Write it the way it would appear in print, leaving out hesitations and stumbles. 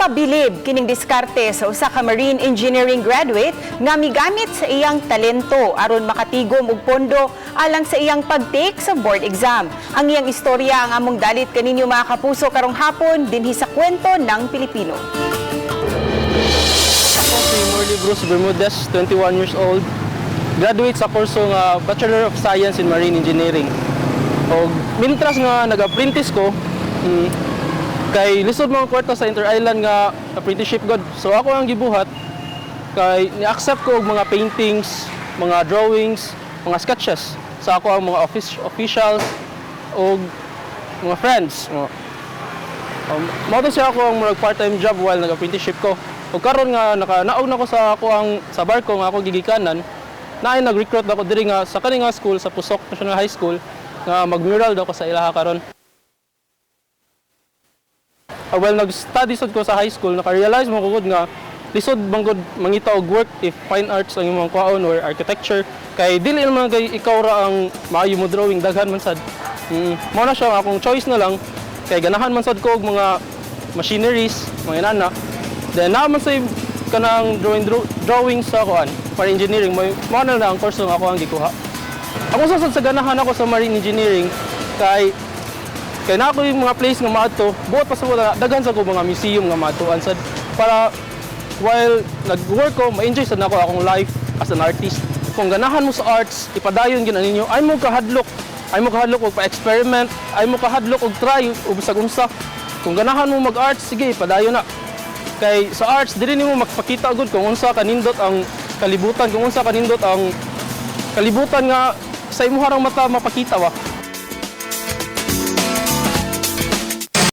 Mapabilib kining diskarte sa usa ka marine engineering graduate nga migamit sa iyang talento aron makatigom og pondo alang sa iyang pag-take sa board exam. Ang iyang istorya ang among dalit kaninyo mga kapuso karong hapon dinhi sa Kwento ng Pilipino. Ako si Morley Bruce Bermudez, 21 years old. Graduate sa kurso nga Bachelor of Science in Marine Engineering. O mintras nga nag-apprentice ko, kay lisod mga kwarta sa Inter-Island nga apprenticeship god. So ako ang gibuhat kay ni-accept ko og mga paintings, mga drawings, mga sketches sa ako ang mga officials o mga friends. Mao to siya ako ang part-time job while nag-apprenticeship ko. O karon nga naug na ko sa ako ang sa barko nga ako gigikanan, naay nag-recruit ako diri nga sa kani nga school sa Pusok National High School nga mag-mural daw ko sa ilaha karon. While nag-study sad ko sa high school, naka-realize mo ko nga lisod manggod mangita og work if fine arts ang imong kuhaon or architecture kay dili naman kay ikaw ra ang maayo mo drawing daghan man sad. Mao na siya akong choice na lang kay ganahan man sad ko og mga machineries, mga inana. Then naman sa kanang drawing sa kuan para engineering mao na ang course nga ako ang gikuha. Ako sa ganahan ako sa marine engineering kay na ako yung mga place nga maadto, buot pa sa wala, daghan sa ko mga museum nga maadtoan sad para while nag-work ko, ma-enjoy sad nako akong life as an artist. Kung ganahan mo sa arts, ipadayon gyud ninyo, ay mo kahadlok og pa-experiment, ay mo kahadlok og try ug bisag-unsa. Kung ganahan mo mag-arts, sige, ipadayon na. Kay sa arts dili nimo magpakita gud kung unsa kanindot ang kalibutan, kung unsa kanindot ang kalibutan nga sa imong harang mata mapakita wa.